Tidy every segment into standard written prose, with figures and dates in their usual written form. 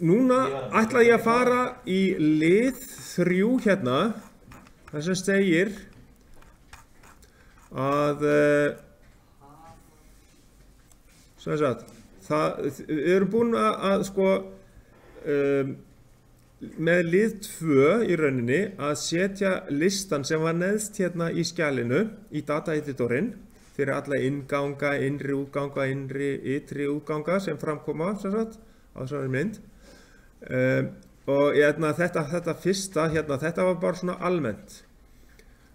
Núna ætla ég að fara í lið 3 hérna, þar sem segir að sem sagt, við erum búin að sko með lið 2 í rauninni að setja listan sem var neðst hérna í skjalinu í data editorinn fyrir alla innganga, innri útganga, ytri útganga sem framkoma sem sagt á þessari mynd. Og þetta fyrsta hérna, þetta var bara svona almennt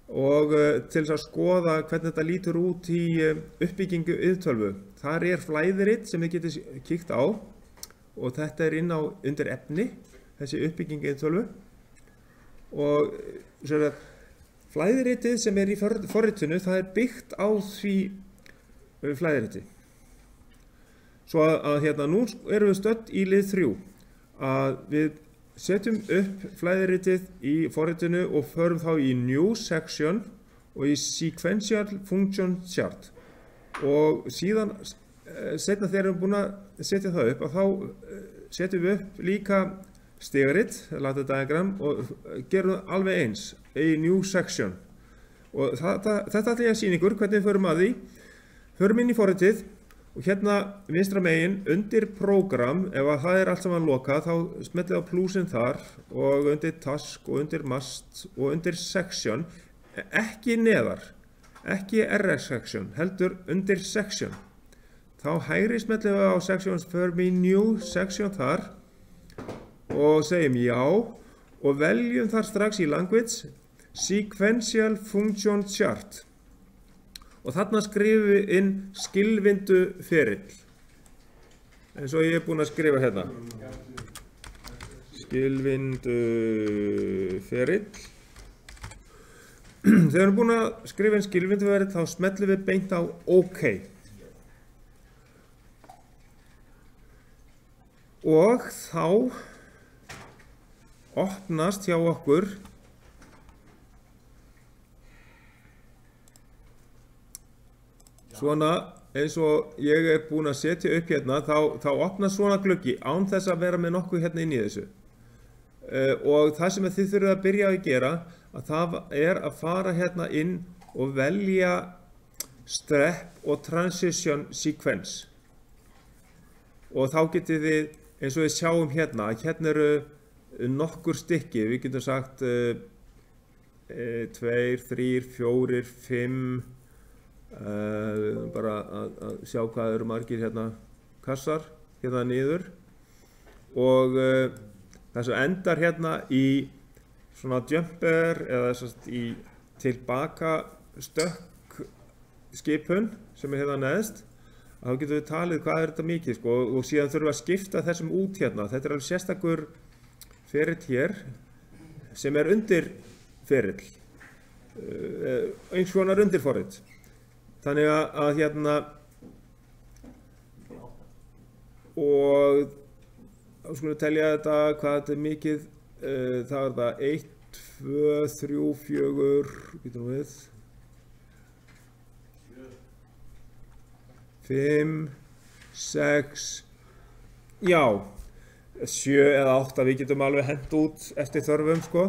og til þess að skoða hvernig þetta lítur út í uppbyggingu iðtölvu. Þar flæðirit sem þið getið kíkt á og þetta inn á undir efni, þessi uppbyggingu iðtölvu og flæðiritið sem í forritinu, það byggt á því flæðiriti. Svo að hérna nú erum við stödd í lið 3. Að við setjum upp flæðiritið í forritinu og förum þá í New Section og í Sequential Function Chart. Og síðan, seinna þegar við erum búin að setja það upp, að þá setjum við upp líka stigarit, ladder diagram, og gerum það alveg eins í New Section. Og þetta ætla ég að sýna ykkur hvernig við förum að því. Förum inn í forritið. Og hérna vinstra megin undir program, ef að það allt saman lokað, þá smellið á plusinn þar og undir task og undir must og undir section, ekki neðar, ekki RS section, heldur undir section. Þá hægri smellið við á sections, förum í new section þar og segjum já og veljum þar strax í language sequential function chart. Og þarna skrifum við inn skilvindu ferill. Eins og ég búinn að skrifa hérna. Skilvindu ferill. Þegar við erum búin að skrifa inn skilvindu ferill, þá smellum við beint á OK. Og þá opnast hjá okkur svona eins og ég búinn að setja upp hérna, þá opnast svona gluggi án þess að vera með nokkuð hérna inn í þessu. Og það sem þið þurfið að byrja að gera, að það að fara hérna inn og velja step og transition sequence. Og þá getið þið, eins og við sjáum hérna, hérna eru nokkur stykki, við getum sagt 2, 3, 4, 5, bara að sjá hvað eru margir hérna kassar hérna niður og þessu endar hérna í svona jumper eða í tilbaka stökk skipun sem hérna neðst. Þá getum við talið hvað þetta mikið sko, og síðan þurfum við að skipta þessum út hérna. Þetta alveg sérstakur ferill hér sem undir ferill, eins konar undirforrit. Þannig að hérna og þá skulum við telja þetta hvað þetta mikið, það það 1, 2, 3, 4, getum við 5, 6, já 7 eða 8 við getum alveg hent út eftir þörfum sko.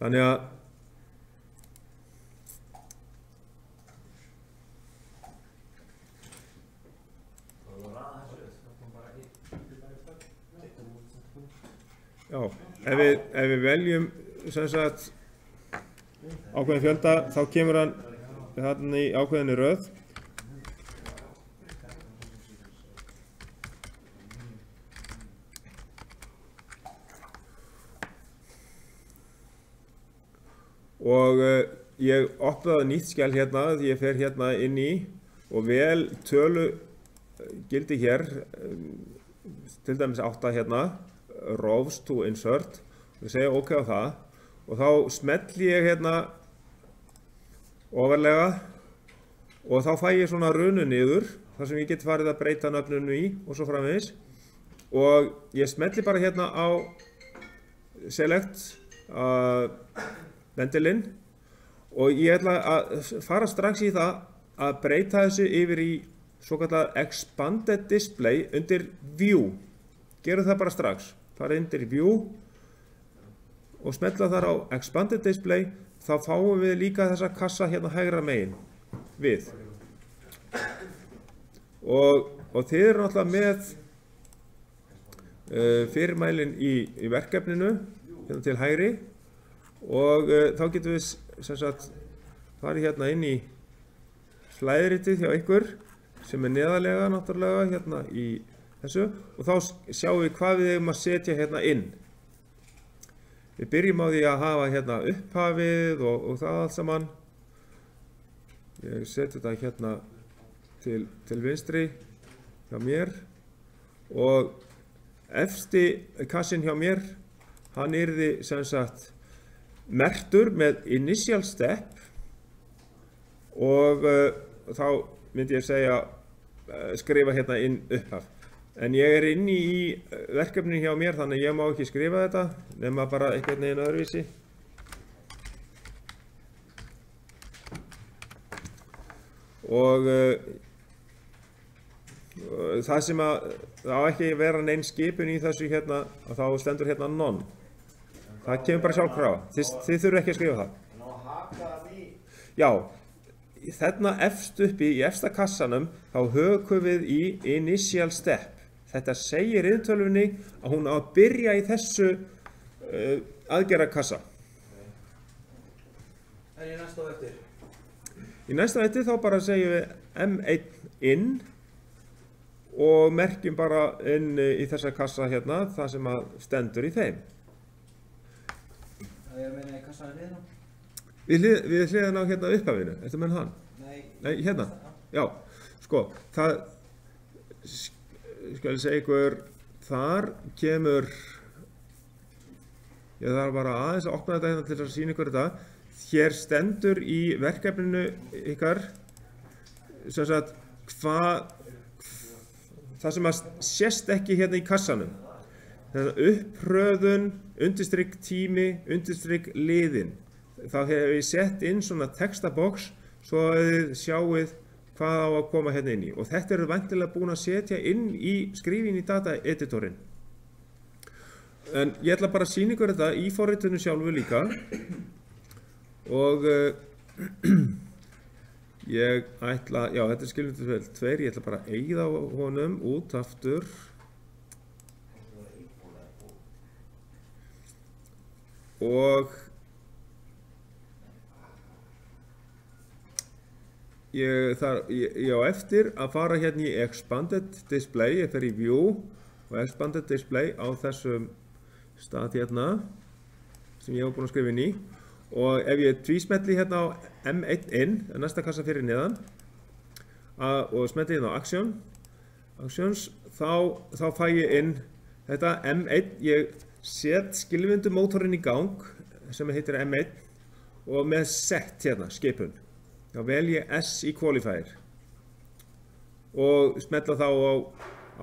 Þannig að já, ef við veljum sem sagt ákveðin fjölda, þá kemur hann þarna í ákveðinni röð. Og ég opnaði nýtt skjal hérna, því ég fer hérna inn í og vel tölu gildi hér, til dæmis 8 hérna, rows to insert, og ég segja OK á það og þá smelli ég hérna ofarlega og þá fæ ég svona runu niður þar sem ég get farið að breyta nöfnunu í og svo framvegis og ég smelli bara hérna á select vendilinn og ég ætla að fara strax í það að breyta þessu yfir í svo kallað Expanded Display undir View. Gerum það bara strax. Fara undir View og smetla þar á Expanded Display, þá fáum við líka þessa kassa hérna hægra megin við. Og þið eru náttúrulega með fyrirmælin í verkefninu hérna til hægri og þá getum við sem sagt farið hérna inn í flæðritið hjá ykkur sem neðarlega náttúrulega hérna í þessu og þá sjáum við hvað við eigum að setja hérna inn. Við byrjum á því að hafa hérna upphafið og það allt saman. Ég seti þetta hérna til vinstri hjá mér og efsti kassin hjá mér, hann yrði sem sagt merktur með initial step og þá myndi ég segja skrifa hérna inn upphaf. En ég er inni í verkefninu hjá mér þannig að ég má ekki skrifa þetta nema bara einhvern veginn öðruvísi. Og það sem það á ekki vera neinn skipun í þessu hérna og þá stendur hérna none. Það kemur bara sjálfkrafa. Þið þurfum ekki að skrifa það. Já, þarna efst uppi í efsta kassanum þá hökum við í initial step. Þetta segir riðtölvunni að hún á að byrja í þessu aðgerðakassa. En í næsta og eftir? Í næsta og eftir þá bara segjum við M1 inn og merkjum bara inn í þessa kassa hérna það sem að stendur í þeim. Það er að meina í kassanum hliðina? Við hliðina á hérna upphafinu, eftir menn hann? Nei, hérna. Já, sko, það skal ég segja ykkur, þar kemur, ég þarf bara aðeins að opna þetta hérna til að sýna ykkur þetta. Hér stendur í verkefninu ykkar, sem sagt, það sem að sést ekki hérna í kassanum. Þetta uppröðun, undirstrikk tími, undirstrikk liðin. Þá hefur ég sett inn svona textabox svo að þið sjáuð hvað á að koma hérna inn í. Og þetta eru væntanlega búin að setja inn í skrifin í data editorinn. En ég ætla bara að sýna ykkur þetta í forritinu sjálfu líka. Og ég ætla, já þetta er skilvirknisvél 2, ég ætla bara að eyða honum út aftur. Og ég á eftir að fara hérna í Expanded Display, ég fer í View og Expanded Display á þessum stað hérna sem ég hef búin að skrifa inn í og ef ég tvísmelli hérna á M1 inn, næsta kassa fyrir neðan og smelli hérna á Actions, þá fæ ég inn þetta M1, ég set skilvindumótorinn í gang sem heitir M1 og með set hérna, skipun. Þá vel ég S í qualifier og smetla þá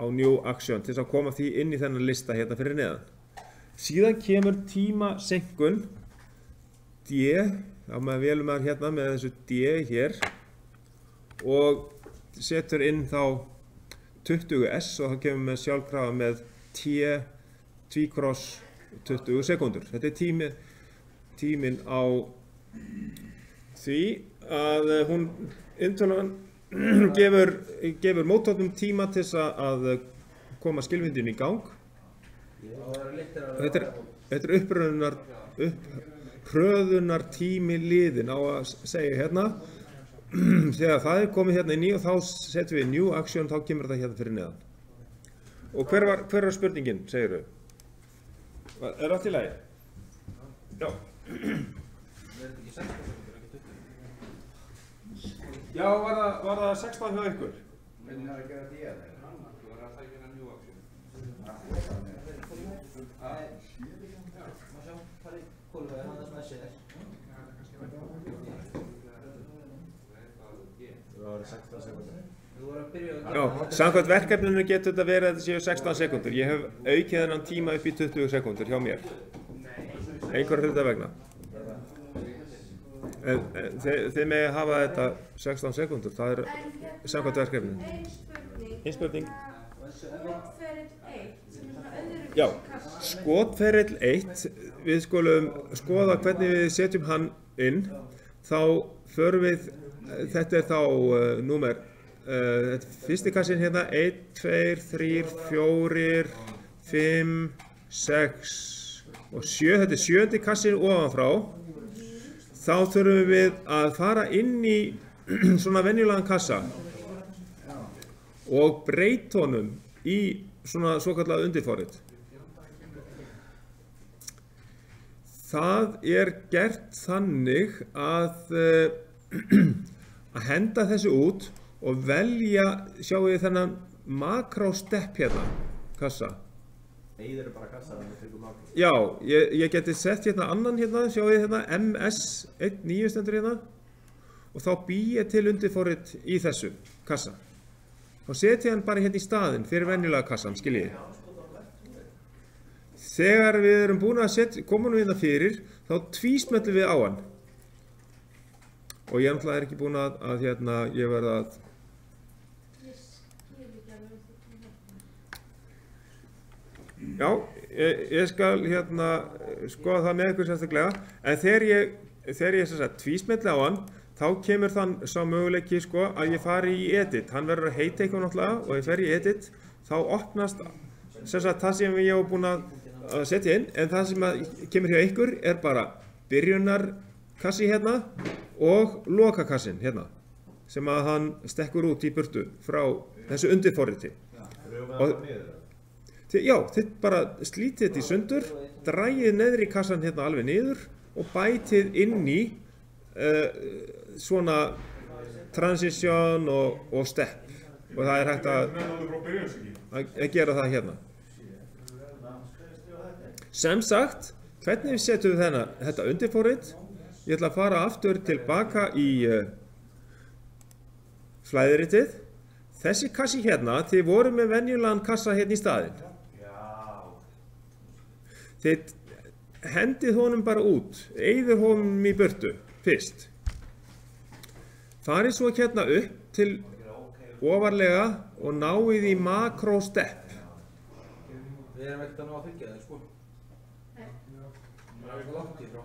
á New Action til þess að koma því inn í þennan lista hérna fyrir neðan. Síðan kemur tímasenkun D, þá maður velum maður hérna með þessu D hér og setur inn þá 20S og þá kemur með sjálfkrafa með T 2x20 sekúndur. Þetta er tíminn á því að hún inntölvan gefur móttökum tíma til þess að koma skilvindin í gang. Þetta er uppröðunar tími liðin á að segja hérna. Þegar það er komið hérna inn í og þá setjum við New Action, þá kemur þetta hérna fyrir neðan. Og hver var spurningin, segir þú? Er allt í lagi? Já. Já, var það 16 hjá ykkur? Hvernig er að gera því að það? Þú var að sækja hérna New Action. Má sjá, farið kólfið, hann er smessið þess. Það var 16 sekundur. Já, samkvæmt verkefninu getur þetta verið að þetta séu 16 sekundur. Ég hef aukið þennan tíma upp í 20 sekundur hjá mér. Einhverja hluta vegna. Þið megi hafa þetta 16 sekúndur, það er samkvæmt verkefninu. Ein spurning. Skotferill 1, sem er svona öðru Já, skotferill 1, við skulum skoða hvernig við setjum hann inn. Þá förum við, þetta er þá númer, fyrsti kassin hérna, 1, 2, 3, 4, 5, 6 og 7, þetta er 7. kassin ofanfrá. Þá þurfum við að fara inn í svona venjulegan kassa og breyta honum í svona svokallað undirforrit. Það er gert þannig að henda þessu út og velja, sjáum við þennan makróstepp hérna, kassa. Eyður bara kassa þannig að við tökum makro. Já, ég geti sett hérna annan hérna, sjáum við hérna MS19 stendur hérna og þá bý ég til undirforrit í þessu kassa. Þá setja hann bara hérna í staðinn fyrir venjulega kassan, skiljiði. Þegar við erum búin að koma nú hérna fyrir, þá tvísmellum við á hann. Og ég náttúrulega ekki búin að hérna, ég verða að... Já, ég skal hérna skoða það með ykkur sérstaklega, en þegar ég tvísmelli á hann, þá kemur þann sá möguleiki sko að ég fari í edit. Hann verður að heita eitthvað náttúrulega og ef ég fer í edit, þá opnast það sem ég hef búin að setja inn, en það sem kemur hjá ykkur er bara byrjunarkassi hérna og lokakassin hérna, sem að hann stekkur út í burtu frá þessu undirforriti. Já, þið bara slítið þetta í sundur, dragið neðri kassan hérna alveg niður og bætið inn í svona transition og step og það er hægt að gera það hérna. Sem sagt, hvernig við setjum við þetta undirforrit? Ég ætla að fara aftur tilbaka í flæðiritið. Þessi kassi hérna, þið voru með venjulegan kassa hérna í staðinn. Þið hendið honum bara út, eyðið honum í burtu fyrst. Farið svo hérna upp til ofarlega og náið í makróstepp. Við erum ekkert að ná að fylgja þeir, sko. Það er langt í frá.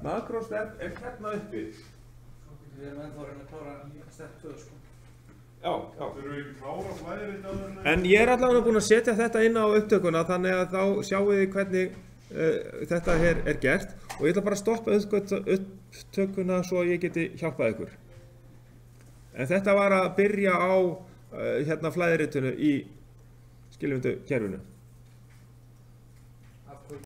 Makróstepp er hérna uppi. Við erum ennþá að reyna að klára stepp 2, sko. Já. Þurfum við ekki klára flæðirit á þennan? En ég er allavega búinn að setja þetta inn á upptökuna þannig að þá sjáum við hvernig þetta er gert og ég ætla bara að stoppa upptökuna svo ég geti hjálpað ykkur. En þetta var að byrja á hérna flæðiritinu í skilvirtu kerfinu.